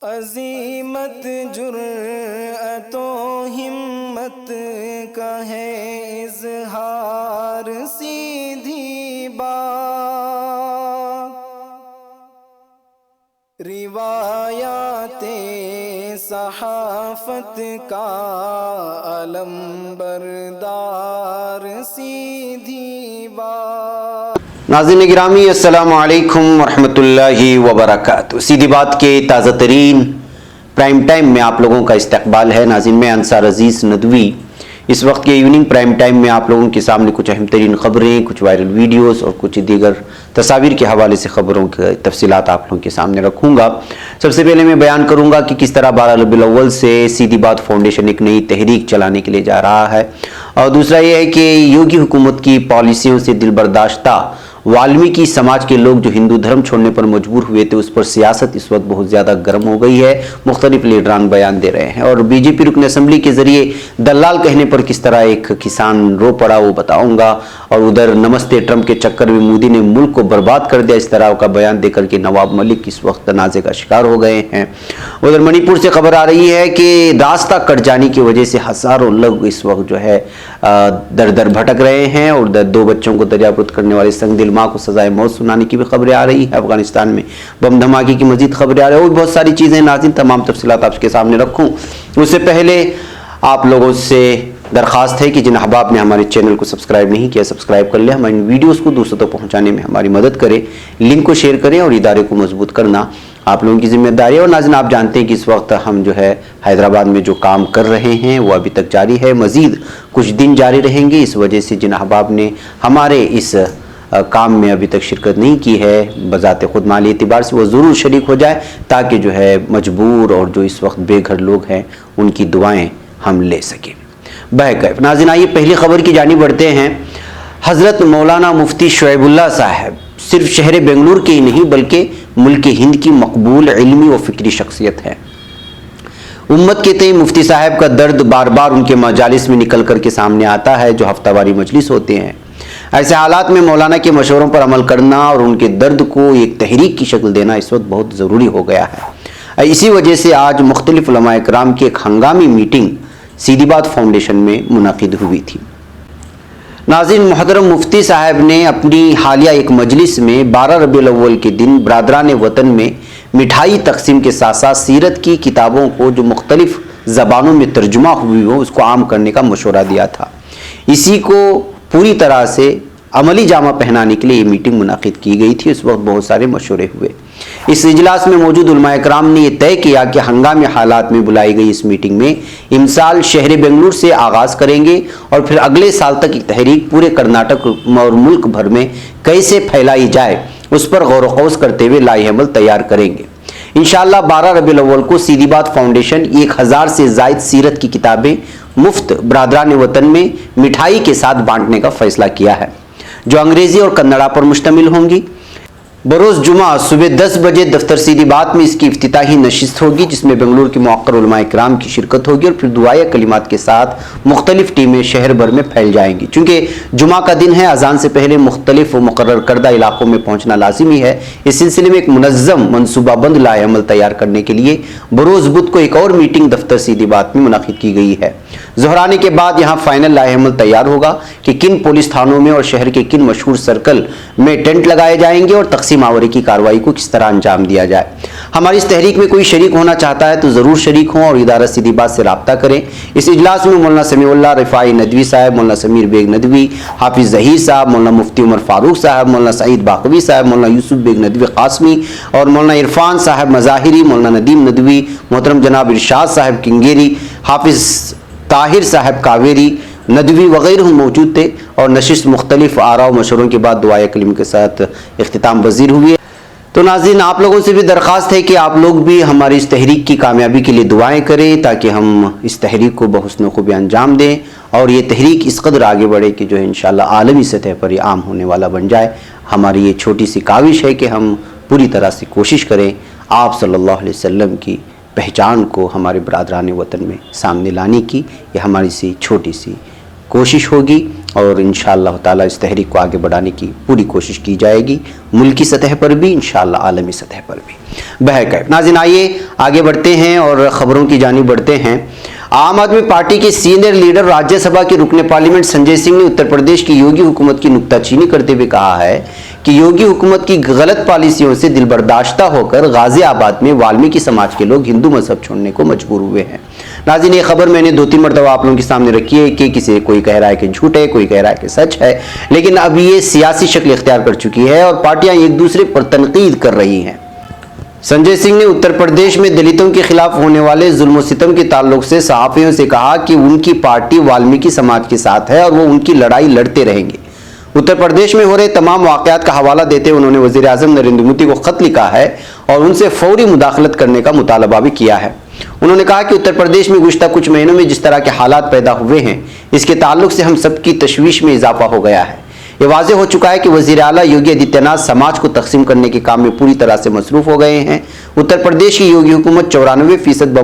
عظیمت جرأت و ہمت کا ہے اظہار، سیدھی بات روایات صحافت کا علم بردار، سیدھی بات۔ ناظرین گرامی السلام علیکم ورحمۃ اللہ وبرکاتہ۔ سیدھی بات کے تازہ ترین پرائم ٹائم میں آپ لوگوں کا استقبال ہے۔ ناظرین میں انصار عزیز ندوی اس وقت کے ایوننگ پرائم ٹائم میں آپ لوگوں کے سامنے کچھ اہم ترین خبریں، کچھ وائرل ویڈیوز اور کچھ دیگر تصاویر کے حوالے سے خبروں کی تفصیلات آپ لوگوں کے سامنے رکھوں گا۔ سب سے پہلے میں بیان کروں گا کہ کس طرح 12 ربیع الاول سے سیدھی بات فاؤنڈیشن ایک نئی تحریک چلانے کے لیے جا رہا ہے، اور دوسرا یہ ہے کہ یوگی حکومت کی پالیسیوں سے دل برداشتہ والمیکی سماج کے لوگ جو ہندو دھرم چھوڑنے پر مجبور ہوئے تھے، اس پر سیاست اس وقت بہت زیادہ گرم ہو گئی ہے۔ مختلف لیڈران بیان دے رہے ہیں، اور بی جے پی رکن اسمبلی کے ذریعے دلال کہنے پر کس طرح ایک کسان رو پڑا وہ بتاؤں گا، اور ادھر نمستے ٹرمپ کے چکر میں مودی نے ملک کو برباد کر دیا، اس طرح کا بیان دے کر کے نواب ملک اس وقت تنازع کا شکار ہو گئے ہیں۔ ادھر منی پور سے خبر آ رہی ہے کہ راستہ کٹ جانے کی وجہ سے ہزاروں لوگ اس وقت جو ہے در در بھٹک رہے ہیں، اور 2 بچوں کو دریافت کرنے والے سنگ دل ماں کو سزائے موت سنانے کی بھی خبریں آ رہی ہے۔ افغانستان میں بم دھماکے کی مزید خبریں آ رہی ہیں، اور بہت ساری چیزیں ناظرین تمام تفصیلات آپ کے سامنے رکھوں اس سے پہلے آپ لوگوں سے درخواست ہے کہ جن احباب نے ہمارے چینل کو سبسکرائب نہیں کیا سبسکرائب کر لیں، ہماری ویڈیوز کو دوسروں تک پہنچانے میں ہماری مدد کریں، لنک کو شیئر کریں، اور ادارے کو مضبوط کرنا آپ لوگوں کی ذمہ داری ہے۔ اور ناظرین آپ جانتے ہیں کہ اس وقت ہم جو ہے حیدرآباد میں جو کام کر رہے ہیں وہ ابھی تک جاری ہے، مزید کچھ دن جاری رہیں گے۔ اس وجہ سے جن احباب نے ہمارے اس کام میں ابھی تک شرکت نہیں کی ہے، بذات خود مالی اعتبار سے وہ ضرور شریک ہو جائے، تاکہ جو ہے مجبور اور جو اس وقت بے گھر لوگ ہیں ان کی دعائیں ہم لے سکیں۔ بہرکیف ناظرین آئیے پہلی خبر کی جانب بڑھتے ہیں۔ حضرت مولانا مفتی شعیب اللہ صاحب صرف شہر بنگلور کے ہی نہیں بلکہ ملک ہند کی مقبول علمی و فکری شخصیت ہے۔ امت کے تئیں مفتی صاحب کا درد بار بار ان کے مجالس میں نکل کر کے سامنے آتا ہے، جو ہفتہ واری مجلس ہوتے ہیں۔ ایسے حالات میں مولانا کے مشوروں پر عمل کرنا اور ان کے درد کو ایک تحریک کی شکل دینا اس وقت بہت ضروری ہو گیا ہے۔ اسی وجہ سے آج مختلف علماء کرام کی ایک ہنگامی میٹنگ سیدھی بات فاؤنڈیشن میں منعقد ہوئی تھی۔ ناظرین محترم مفتی صاحب نے اپنی حالیہ ایک مجلس میں 12 ربیع الاول کے دن برادران وطن میں مٹھائی تقسیم کے ساتھ ساتھ سیرت کی کتابوں کو جو مختلف زبانوں میں ترجمہ ہوئی ہو اس کو عام کرنے کا مشورہ دیا تھا۔ اسی کو پوری طرح سے عملی جامہ پہنانے کے لیے یہ میٹنگ منعقد کی گئی تھی۔ اس وقت بہت سارے مشورے ہوئے۔ اس اجلاس میں موجود علماء کرام نے یہ طے کیا کہ ہنگامی حالات میں بلائی گئی اس میٹنگ میں امسال شہر بنگلور سے آغاز کریں گے، اور پھر اگلے سال تک ایک تحریک پورے کرناٹک اور ملک بھر میں کیسے پھیلائی جائے اس پر غور و خوض کرتے ہوئے لائحہ عمل تیار کریں گے۔ انشاءاللہ 12 ربیع الاول کو سیدھی بات فاؤنڈیشن 1000 سے زائد سیرت کی کتابیں مفت برادران وطن میں مٹھائی کے ساتھ بانٹنے کا فیصلہ کیا ہے، جو انگریزی اور کنڑا پر مشتمل ہوں گی۔ بروز جمعہ صبح 10 بجے دفتر سیدھی بات میں اس کی افتتاحی نشست ہوگی، جس میں بنگلور کے موقر علماء کرام کی شرکت ہوگی، اور پھر دعائے کلمات کے ساتھ مختلف ٹیمیں شہر بھر میں پھیل جائیں گی۔ چونکہ جمعہ کا دن ہے، اذان سے پہلے مختلف و مقرر کردہ علاقوں میں پہنچنا لازمی ہے۔ اس سلسلے میں ایک منظم منصوبہ بند لائحہ عمل تیار کرنے کے لیے بروز بدھ کو ایک اور میٹنگ دفتر سیدھی بات میں منعقد کی گئی ہے۔ ظہرانے کے بعد یہاں فائنل لائحہ عمل تیار ہوگا کہ کن پولیس تھانوں میں اور شہر کے کن مشہور سرکل میں ٹینٹ لگائے جائیں گے، اور تقسیم آوری کی کارروائی کو کس طرح انجام دیا جائے۔ ہماری اس تحریک میں کوئی شریک ہونا چاہتا ہے تو ضرور شریک ہوں، اور ادارہ سیدھی بات سے رابطہ کریں۔ اس اجلاس میں مولانا سمیع اللہ رفاعی ندوی صاحب، مولانا سمیر بیگ ندوی، حافظ ظہیر صاحب، مولانا مفتی عمر فاروق صاحب، مولانا سعید باقوی صاحب، مولانا یوسف بیگ ندوی قاسمی، اور مولانا عرفان صاحب مظاہری، مولانا ندیم ندوی، محترم جناب ارشاد صاحب کنگیری، حافظ طاہر صاحب کاویری ندوی وغیرہ موجود تھے، اور نشست مختلف آراء و مشوروں کے بعد دعائے کلیم کے ساتھ اختتام پذیر ہوئی ہے۔ تو ناظرین آپ لوگوں سے بھی درخواست ہے کہ آپ لوگ بھی ہماری اس تحریک کی کامیابی کے لیے دعائیں کریں، تاکہ ہم اس تحریک کو بحسن خوبی انجام دیں، اور یہ تحریک اس قدر آگے بڑھے کہ جو ہے انشاءاللہ عالمی سطح پر یہ عام ہونے والا بن جائے۔ ہماری یہ چھوٹی سی کاوش ہے کہ ہم پوری طرح سے کوشش کریں آپ صلی اللہ علیہ وسلم کی پہچان کو ہمارے برادران وطن میں سامنے لانے کی۔ یہ ہماری سی چھوٹی سی کوشش ہوگی۔ اور इंशाअल्लाह ताला इस तहरीक को आगे बढ़ाने की पूरी कोशिश की जाएगी, मुल्की सतह पर भी, इंशाअल्लाह आलमी सतह पर भी। बहरकैफ नाज़रीन, आइए आगे बढ़ते हैं और ख़बरों की जानिब बढ़ते हैं। आम आदमी पार्टी के सीनियर लीडर राज्यसभा के रुकने पार्लियामेंट संजय सिंह ने उत्तर प्रदेश की योगी हुकूमत की नुक्ताचीनी करते हुए कहा है कि योगी हुकूमत की गलत पॉलिसियों से दिलबर्दाश्ता होकर गाजियाबाद में वाल्मीकि समाज के लोग हिंदू मजहब छोड़ने को मजबूर हुए हैं। नाज़रीन, ये खबर मैंने 2-3 मरतबा आप लोगों के सामने रखी है कि कोई कह रहा है कि झूठ है, कोई कह रहा है कि सच है, लेकिन अब ये सियासी शक्ल इख्तियार कर चुकी है और पार्टियां एक दूसरे पर तनकीद कर रही हैं। संजय सिंह ने उत्तर प्रदेश में दलितों के खिलाफ होने वाले जुल्म सितम के ताल्लुक से सहाफियों से कहा कि उनकी पार्टी वाल्मीकि समाज के साथ है और वो उनकी लड़ाई लड़ते रहेंगे। उत्तर प्रदेश में हो रहे तमाम वाक़यात का हवाला देते हुए उन्होंने वज़ीर आज़म नरेंद्र मोदी को खत लिखा है और उनसे फौरी मुदाखलत करने का मुतालबा भी किया है। उन्होंने कहा कि उत्तर प्रदेश में गुज़िश्ता कुछ महीनों में जिस तरह के हालात पैदा हुए हैं, इसके ताल्लुक से हम सबकी तशवीश में इजाफा हो गया है। ये वाज़ेह हो चुका है कि वज़ीर आला योगी आदित्यनाथ समाज को तकसीम करने के काम में पूरी तरह से मसरूफ़ हो गए हैं। उत्तर प्रदेश की योगी हुकूमत 94%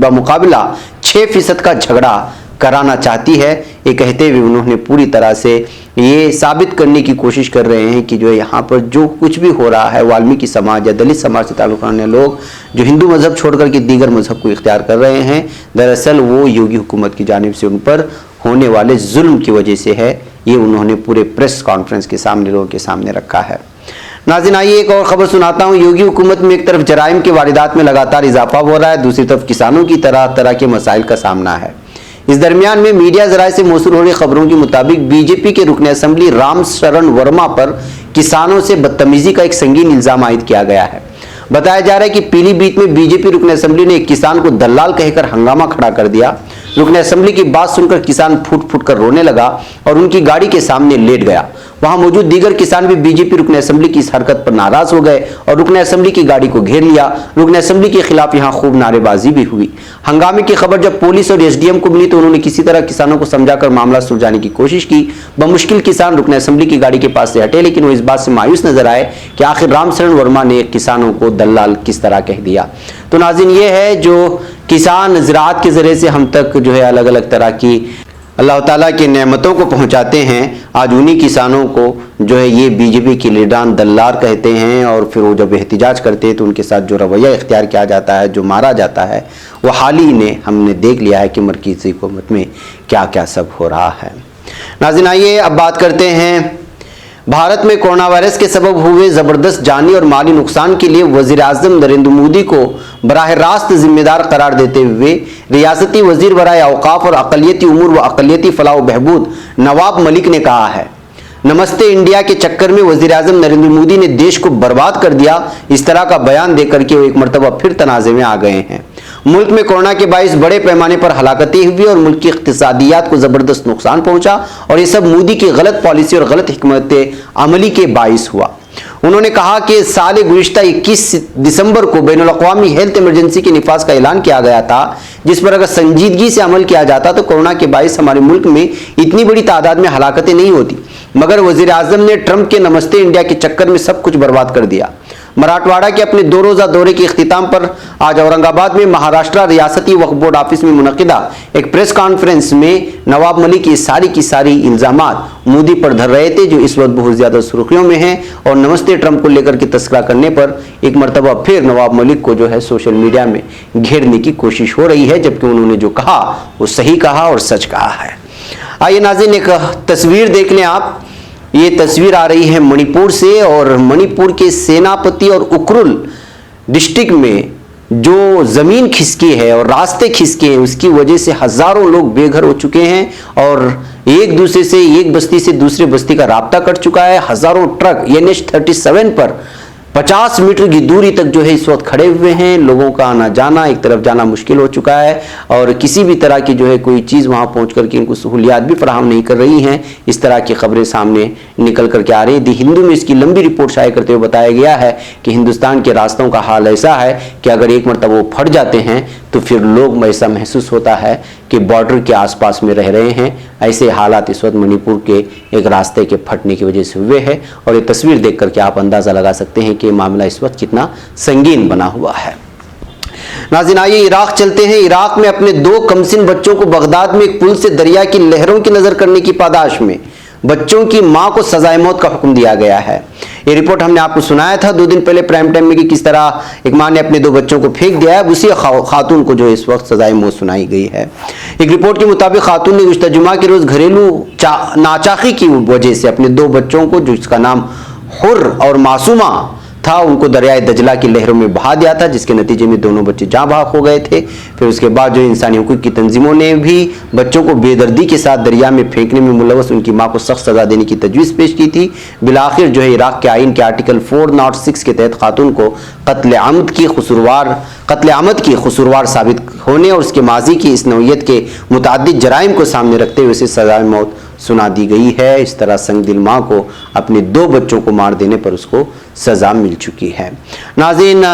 बमुकाबला 6% का झगड़ा कराना चाहती है। ये कहते हुए उन्होंने पूरी तरह से ये साबित करने की कोशिश कर रहे हैं कि जो यहाँ पर जो कुछ भी हो रहा है, वाल्मीकि समाज या दलित समाज से ताल्लुक़ रखने लोग जो हिंदू मज़हब छोड़कर के दीगर मज़हब को इख्तियार कर रहे हैं, दरअसल वो योगी हुकूमत की जानिब से उन पर होने वाले जुल्म की वजह से है। ये उन्होंने पूरे प्रेस कॉन्फ्रेंस के सामने लोगों के सामने रखा है। नाज़रीन, आइए एक और खबर सुनाता हूँ। योगी हुकूमत में एक तरफ जराइम की वारदात में लगातार इजाफा हो रहा है, दूसरी तरफ किसानों की तरह तरह के मसाइल का सामना है। इस दरमियान में मीडिया ज़राए से मौसूल हो रही खबरों के मुताबिक बीजेपी के रुकने असेंबली राम शरण वर्मा पर किसानों से बदतमीजी का एक संगीन इल्जाम आयद किया गया है। बताया जा रहा है कि पीलीभीत में बीजेपी रुकने असेंबली ने एक किसान को दलाल कहकर हंगामा खड़ा कर दिया। रुकने असेंबली की बात सुनकर किसान फूट फूट कर रोने लगा और उनकी गाड़ी के सामने लेट गया। वहां मौजूद दीगर किसान भी बीजेपी रुकने असेंबली की इस हरकत पर नाराज हो गए और रुकने असेंबली की गाड़ी को घेर लिया। रुकने असेंबली के खिलाफ यहां खूब नारेबाजी भी हुई। हंगामे की खबर जब पुलिस और एसडीएम को मिली तो उन्होंने किसी तरह किसानों को समझाकर मामला सुलझाने की कोशिश की। बमुश्किल किसान रुकने असेंबली की गाड़ी के पास से हटे, लेकिन वो इस बात से मायूस नजर आए कि आखिर रामशरण वर्मा ने किसानों को दलाल किस तरह कह दिया। तो नाज़रीन, ये है जो किसान ज़राअत के ज़रिए से हम तक जो है अलग अलग तरह की अल्लाह ताला की नेमतों को पहुंचाते हैं। आज उन्हीं किसानों को जो है ये बीजेपी के लीडरान दल्लार कहते हैं और फिर वो जब एहतिजाज करते हैं तो उनके साथ जो रवैया इख्तियार किया जाता है, जो मारा जाता है, वो हाल ही ने हमने देख लिया है कि मरकज़ी हुकूमत में क्या क्या सब हो रहा है। नाज़रीन, आइए अब बात करते हैं भारत में कोरोना वायरस के सबब हुए ज़बरदस्त जानी और माली नुकसान के लिए वज़ीर आज़म नरेंद्र मोदी को बराह रास्त जिम्मेदार करार देते हुए रियासती वज़ीर बराए औक़ाफ़ और अक़लियती उमूर व अक़लियती फ़लाह व बहबूद नवाब मलिक ने कहा है, नमस्ते इंडिया के चक्कर में वज़ीर आज़म नरेंद्र मोदी ने देश को बर्बाद कर दिया। इस तरह का बयान देकर के वो एक मरतबा फिर तनाज़े में आ गए हैं। मुल्क में कोरोना के बाइस बड़े पैमाने पर हलाकतें हुई और मुल्क की इक़्तिसादियात को ज़बरदस्त नुकसान पहुंचा और ये सब मोदी की गलत पॉलिसी और गलत हिकमत अमली के बाइस हुआ। उन्होंने कहा कि साल गुज़िश्ता 21 दिसंबर को बैनुल अक़वामी हेल्थ इमरजेंसी के निफाज का ऐलान किया गया था, जिस पर अगर संजीदगी से अमल किया जाता तो कोरोना के बाइस हमारे मुल्क में इतनी बड़ी तादाद में हलाकतें नहीं होती। मगर वज़ीर आज़म ने ट्रंप के नमस्ते इंडिया के चक्कर में सब कुछ बर्बाद कर दिया। मराठवाड़ा के अपने 2 रोज़ा दौरे के इख्तिताम पर आज औरंगाबाद में महाराष्ट्र रियासती वक्फ बोर्ड ऑफिस में मुनक़िदा एक प्रेस कॉन्फ्रेंस में नवाब मलिक की सारी इल्ज़ामात मोदी पर धर रहे थे, जो इस वक्त बहुत ज़्यादा सुर्खियों में हैं। और नमस्ते ट्रंप को लेकर के तस्करा करने पर एक मरतबा फिर नवाब मलिक को जो है सोशल मीडिया में घेरने की कोशिश हो रही है, जबकि उन्होंने जो कहा वो सही कहा और सच कहा है। आइए नाज़रीन, एक तस्वीर देख लें आप। ये तस्वीर आ रही है मणिपुर से और मणिपुर के सेनापति और उखरुल डिस्ट्रिक्ट में जो ज़मीन खिसकी है और रास्ते खिसके हैं, उसकी वजह से हज़ारों लोग बेघर हो चुके हैं और एक दूसरे से, एक बस्ती से दूसरे बस्ती का राब्ता कट चुका है। हज़ारों ट्रक NH-37 पर 50 मीटर की दूरी तक जो है इस वक्त खड़े हुए हैं। लोगों का आना जाना, एक तरफ जाना मुश्किल हो चुका है और किसी भी तरह की जो है कोई चीज़ वहाँ पहुँच करके इनको सहूलियात भी फराहम नहीं कर रही हैं। इस तरह की खबरें सामने निकल करके आ रही हैं। दी हिंदू में इसकी लंबी रिपोर्ट शाये करते हुए बताया गया है कि हिंदुस्तान के रास्तों का हाल ऐसा है कि अगर एक मरतबा वो फट जाते हैं तो फिर लोग ऐसा महसूस होता है कि बॉर्डर के आसपास में रह रहे हैं। ऐसे हालात इस वक्त मणिपुर के एक रास्ते के फटने की वजह से हुए हैं और ये तस्वीर देख करके आप अंदाज़ा लगा सकते हैं कि मामला इस वक्त कितना संगीन बना हुआ है। नाज़रीन आइए इराक चलते हैं। इराक में अपने 2 कमसिन बच्चों को बगदाद में एक पुल से दरिया की लहरों की नजर करने की पादाश में बच्चों की मां को सजाए मौत का हुक्म दिया गया है। ये रिपोर्ट हमने आपको सुनाया था 2 दिन पहले प्राइम टाइम में कि किस तरह एक मां ने अपने 2 बच्चों को फेंक दिया है। उसी खातून को जो इस वक्त सजाए मौत सुनाई गई है। एक रिपोर्ट के मुताबिक खातून ने गुज़िश्ता जुमा के रोज घरेलू नाचाकी की वजह से अपने 2 बच्चों को, जिसका नाम हुर और मासूमा था, उनको दरियाए दजला की लहरों में बहा दिया था, जिसके नतीजे में दोनों बच्चे जाँ बहक हो गए थे। फिर उसके बाद जो इंसानी हुकूक की तंजीमों ने भी बच्चों को बेदर्दी के साथ दरिया में फेंकने में मुलव्वस उनकी मां को सख्त सजा देने की तजवीज़ पेश की थी। बिलाखिर जो है इराक के आइन के आर्टिकल 406 के तहत खातून को कत्ल आमद की खसूरवार साबित होने और उसके माजी की इस नौयत के मुतअद्दिद जराइम को सामने रखते हुए उसे सजाए मौत सुना दी गई है। इस तरह संगदिल मां को अपने 2 बच्चों को मार देने पर उसको सजा मिल चुकी है। नाज़रीन,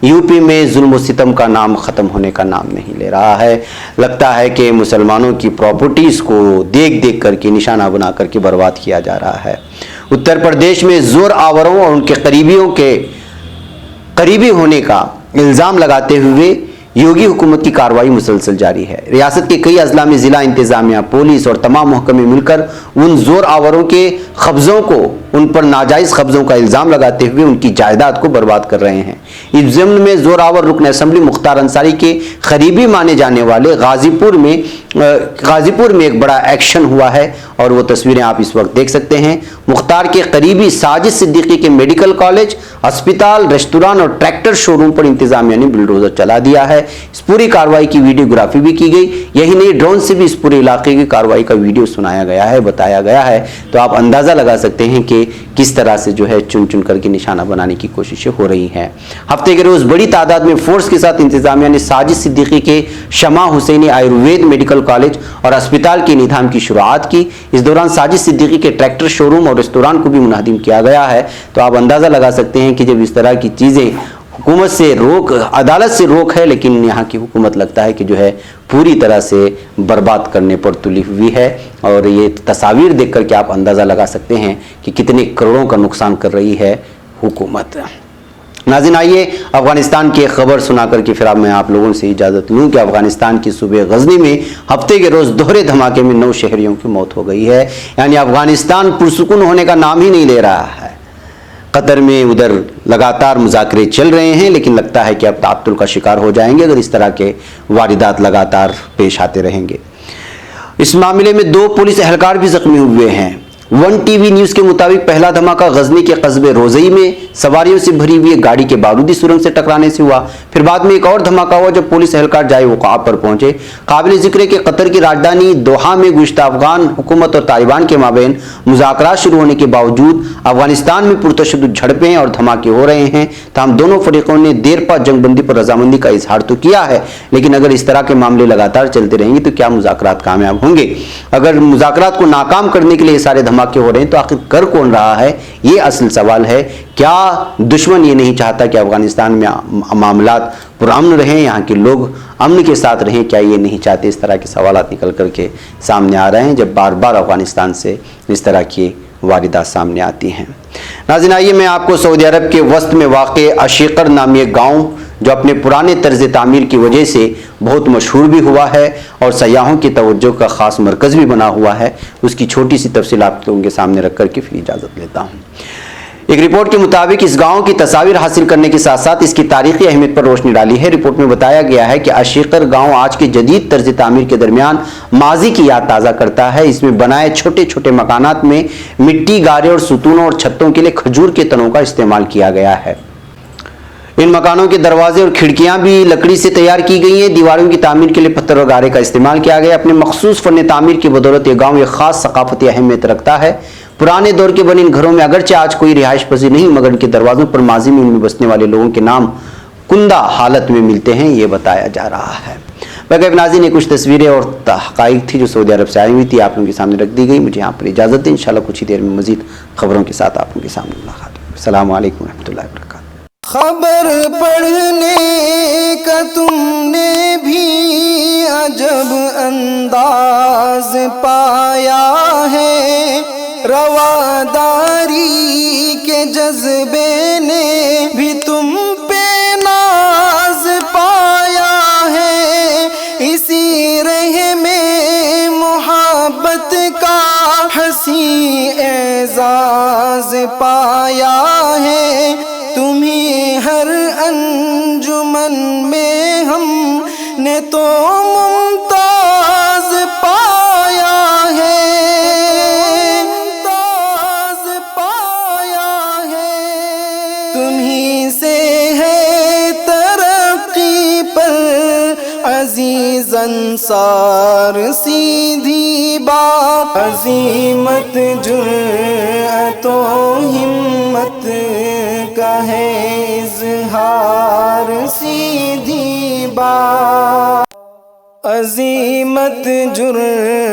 यूपी में जुल्म व सितम का नाम ख़त्म होने का नाम नहीं ले रहा है। लगता है कि मुसलमानों की प्रॉपर्टीज़ को देख देख करके निशाना बना करके बर्बाद किया जा रहा है। उत्तर प्रदेश में जोर आवरों और उनके करीबियों के करीबी होने का इल्ज़ाम लगाते हुए योगी हुकूमत की कार्रवाई मुसलसल जारी है। रियासत के कई अजला में जिला इंतजामिया, पुलिस और तमाम महकमे मिलकर उन जोर आवरों के कब्जों को, उन पर नाजायज़ कब्जों का इल्ज़ाम लगाते हुए उनकी जायदाद को बर्बाद कर रहे हैं। इस ज़िम्न में जोर आवर रुकन असम्बली मुख्तार अंसारी के करीबी माने जाने वाले गाजीपुर में एक बड़ा एक्शन हुआ है और वो तस्वीरें आप इस वक्त देख सकते हैं। मुख्तार के करीबी साजिद सिद्दीकी के मेडिकल कॉलेज, अस्पताल, रेस्टोरेंट और ट्रैक्टर शोरूम पर इंतजामिया ने बुलडोजर चला दिया है। इस पूरी कार्रवाई की वीडियोग्राफी भी की गई। यही नहीं, ड्रोन से भी इस पूरे इलाके की कार्रवाई का वीडियो सुनाया गया है, बताया गया है। तो आप अंदाजा लगा सकते हैं कि किस तरह से जो है चुन चुन करके निशाना बनाने की कोशिशें हो रही हैं। हफ्ते के रोज बड़ी तादाद में फोर्स के साथ इंतजामिया ने साजिद सिद्दीकी के शमा हुसैनी आयुर्वेद मेडिकल कॉलेज और अस्पताल के निज़ाम की शुरुआत की। इस दौरान साजिद सिद्दीकी के ट्रैक्टर शोरूम और रेस्टोरेंट को भी मुनहदिम किया गया है। तो आप अंदाजा लगा सकते हैं कि जब इस तरह की चीज़ें हुकूमत से रोक, अदालत से रोक है, लेकिन यहाँ की हुकूमत लगता है कि जो है पूरी तरह से बर्बाद करने पर तुली हुई है। और ये तस्वीर देख करके आप अंदाज़ा लगा सकते हैं कि कितने करोड़ों का नुकसान कर रही है हुकूमत। नाज़रीन आइए अफगानिस्तान की एक खबर सुना करके फिर अब मैं आप लोगों से इजाज़त लूँ कि अफगानिस्तान की सूबे गजनी में हफ्ते के रोज़ दोहरे धमाके में 9 शहरियों की मौत हो गई है। यानी अफगानिस्तान पुरसुकून होने का नाम ही नहीं ले रहा है। कतर में उधर लगातार मुज़ाकरे चल रहे हैं, लेकिन लगता है कि अब तातुल का शिकार हो जाएंगे अगर इस तरह के वारदात लगातार पेश आते रहेंगे। इस मामले में 2 पुलिस एहलकार भी जख्मी हुए हैं। 1 टीवी न्यूज़ के मुताबिक पहला धमाका गजनी के कस्बे रोज़ई में सवारियों से भरी हुई गाड़ी के बारूदी सुरंग से टकराने से हुआ। फिर बाद में एक और धमाका हुआ जब पुलिस एहलकार जाए वक़ाअ पर पहुंचे। काबिल ज़िक्र के कतर की राजधानी दोहा में गुज़िश्ता अफगान हुकूमत और तालिबान के माबैन मुज़ाकरात शुरू होने के बावजूद अफगानिस्तान में पुरतशद्दुद झड़पें और धमाके हो रहे हैं। तमाम दोनों फरीकों ने देर पा जंगबंदी पर रजामंदी का इजहार तो किया है, लेकिन अगर इस तरह के मामले लगातार चलते रहेंगे तो क्या मुज़ाकरात कामयाब होंगे? अगर मुज़ाकरात को नाकाम करने के लिए सारे धमाके हो रहे हैं तो आखिर कर कौन रहा है, ये असल सवाल है। क्या दुश्मन ये नहीं चाहता कि अफगानिस्तान में मामलात पुरअमन रहें, यहाँ के लोग अमन के साथ रहें? क्या ये नहीं चाहते? इस तरह के सवालात निकल करके सामने आ रहे हैं जब बार बार अफगानिस्तान से इस तरह की वारदात सामने आती हैं। नाज़रीन आइए मैं आपको सऊदी अरब के वस्त में वाक़े अशीकर नामी एक गाँव जो अपने पुराने तर्ज तामीर की वजह से बहुत मशहूर भी हुआ है और सयाहों की तवज्जो का ख़ास मरकज़ भी बना हुआ है, उसकी छोटी सी तफसील आप लोगों के सामने रख करके फिर इजाज़त लेता हूँ। एक रिपोर्ट के मुताबिक इस गांव की तस्वीर हासिल करने के साथ साथ इसकी तारीखी अहमियत पर रोशनी डाली है। रिपोर्ट में बताया गया है कि अशीकर गांव आज के जदीद तर्ज तामीर के दरमियान माजी की याद ताज़ा करता है। इसमें बनाए छोटे छोटे मकानात में मिट्टी, गारे और सुतूनों और छतों के लिए खजूर के तनों का इस्तेमाल किया गया है। इन मकानों के दरवाजे और खिड़कियां भी लकड़ी से तैयार की गई हैं। दीवारों की तामीर के लिए पत्थर और गारे का इस्तेमाल किया गया। अपने मखसूस फन तामीर की बदौलत ये गाँव एक खास सकाफती अहमियत रखता है। पुराने दौर के बने इन घरों में अगरचे आज कोई रिहाइश पजीर नहीं, मगर इनके दरवाजों पर माजी में इनमें बसने वाले लोगों के नाम कुंदा हालत में मिलते हैं, ये बताया जा रहा है। बगैर नाज़रीन ने कुछ तस्वीरें और हक़ाइक़ थी जो सऊदी अरब से आई हुई थी, आप लोगों के सामने रख दी गई। मुझे यहाँ पर इजाज़त दें, इंशाल्लाह कुछ ही देर में मज़ीद खबरों के साथ आप लोगों के सामने मुलाकात होगी। अस्सलामु अलैकुम रहमतुल्लाहि व बरकातहू। खबर पढ़ने का तुमने भी अजब अंदाज पाया है, रवादारी के जज्बे ने भी तुम पे नाज पाया انداز پایا ہے، تمہیں ہر انجمن میں ہم نے تو ممتاز پایا ہے، ممتاز پایا ہے، تمہیں سے ہے ترقی پر عزیز انصار، سیدھی بات عظیمت جرأت و ہمت کا ہے اظہار، سیدھی بات عظیمت جرأت